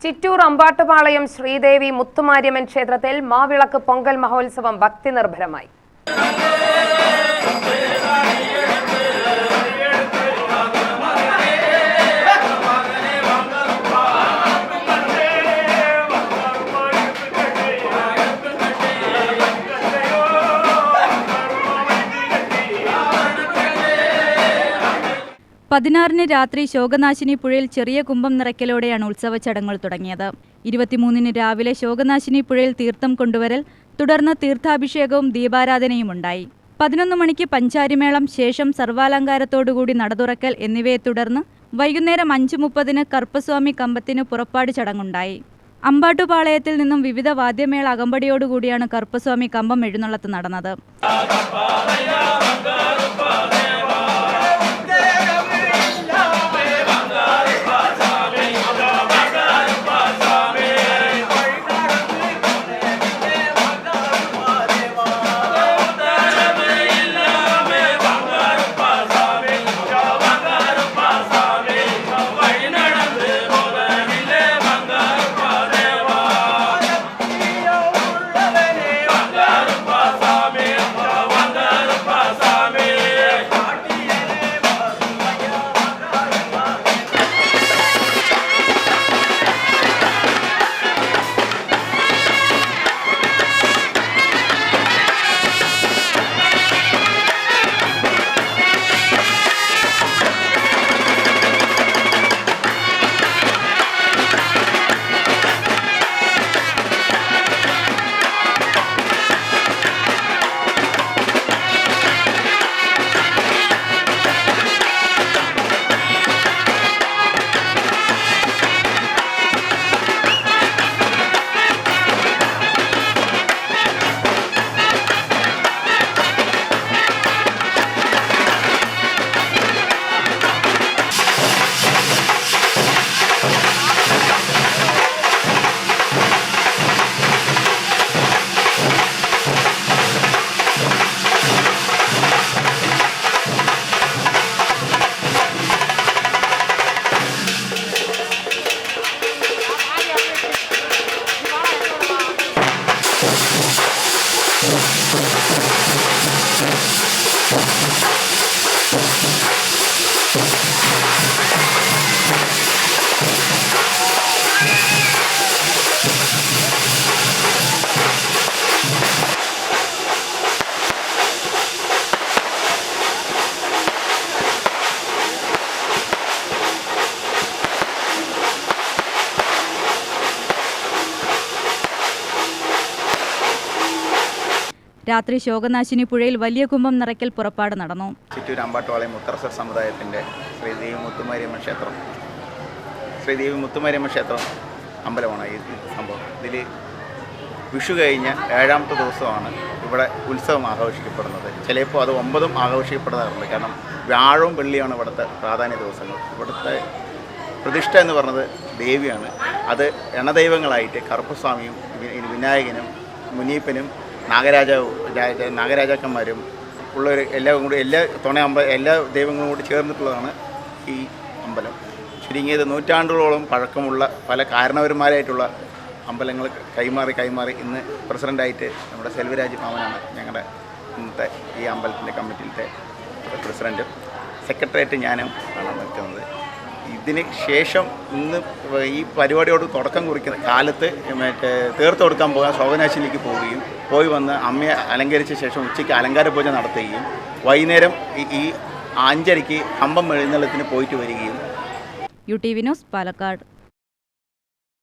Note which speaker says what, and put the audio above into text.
Speaker 1: ചിറ്റൂർ അമ്പാട്ടുപാളയം ശ്രീദേവി മുത്തുമാര്യമ്മൻ ക്ഷേത്രത്തിൽ മാവിളക്ക് പൊങ്കൽ മഹോത്സവം ഭക്തി നിർഭരമായി.
Speaker 2: പതിനാറിന് രാത്രി ശോകനാശിനി പുഴയിൽ ചെറിയ കുംഭം നിറയ്ക്കലോടെയാണ് ഉത്സവ ചടങ്ങുകൾ തുടങ്ങിയത്. 23-ന് രാവിലെ ശോകനാശിനി പുഴയിൽ തീർത്ഥം കൊണ്ടുവരൽ, തുടർന്ന് തീർത്ഥാഭിഷേകവും ദീപാരാധനയും ഉണ്ടായി. 11 മണിക്ക് പഞ്ചാരിമേളം, ശേഷം സർവാലങ്കാരത്തോടുകൂടി നടതുറക്കൽ എന്നിവയെ തുടർന്ന് വൈകുന്നേരം 5:30-ന് കറുപ്പസ്വാമി കമ്പത്തിന് പുറപ്പാട് ചടങ്ങുണ്ടായി. അമ്പാട്ടുപാളയത്തിൽ നിന്നും വിവിധ വാദ്യമേള അകമ്പടിയോടുകൂടിയാണ് കറുപ്പസ്വാമി കമ്പം എഴുന്നള്ളത്ത് നടന്നത്. രാത്രി ശോകനാശിനി പുഴയിൽ വലിയ കുംഭം നിറയ്ക്കൽ പുറപ്പാട് നടന്നു.
Speaker 3: ചിറ്റൂർ അമ്പാട്ടുപാളയം ഉത്തരസർ സമുദായത്തിൻ്റെ ശ്രീദേവി മുത്തുമാര്യമ്മ ക്ഷേത്രം അമ്പലമാണ് ഈ സംഭവം. ഇതിൽ വിഷു കഴിഞ്ഞ 7ാമത്തെ ദിവസമാണ് ഇവിടെ ഉത്സവം ആഘോഷിക്കപ്പെടുന്നത്. ചിലപ്പോൾ അത് 9ഉം ആഘോഷിക്കപ്പെടുന്നതാറുണ്ട്. കാരണം വ്യാഴവും വെള്ളിയാണ് ഇവിടുത്തെ പ്രാധാന്യ ദിവസങ്ങൾ. ഇവിടുത്തെ പ്രതിഷ്ഠ എന്ന് പറയുന്നത് ദേവിയാണ്. അത് എണദൈവങ്ങളായിട്ട് കറുപ്പസ്വാമിയും വിനായകനും മുനീപ്പനും നാഗരാജാക്കന്മാരും ഉള്ളൊരു എല്ലാ ദൈവങ്ങളും കൂടി ചേർന്നിട്ടുള്ളതാണ് ഈ അമ്പലം. ചുരുങ്ങിയത് നൂറ്റാണ്ടുകളോളം പഴക്കമുള്ള പല കാരണവന്മാരായിട്ടുള്ള അമ്പലങ്ങൾ കൈമാറി ഇന്ന് പ്രസിഡൻ്റായിട്ട് നമ്മുടെ സെൽവരാജ് മാമനാണ് ഞങ്ങളുടെ ഇന്നത്തെ ഈ അമ്പലത്തിൻ്റെ കമ്മിറ്റിയിലത്തെ പ്രസിഡൻറ്റും. സെക്രട്ടറിയായിട്ട് ഞാനും ആണ് നിൽക്കുന്നത്. ഇതിന് ശേഷം ഇന്ന് ഈ പരിപാടിയോട് തുടക്കം കുറിക്കുന്ന കാലത്ത് തീർത്ത് കൊടുക്കാൻ പോകാൻ ശോകനാശിനിലേക്ക് പോയി വന്ന് അമ്മയെ അലങ്കരിച്ച ശേഷം ഉച്ചയ്ക്ക് അലങ്കാര പൂജ നടത്തുകയും വൈകുന്നേരം ഈ 5:30-ക്ക് കമ്പം എഴുന്നള്ളത്തിന് പോയിട്ട് വരികയും.
Speaker 2: UTV news, Palakkad.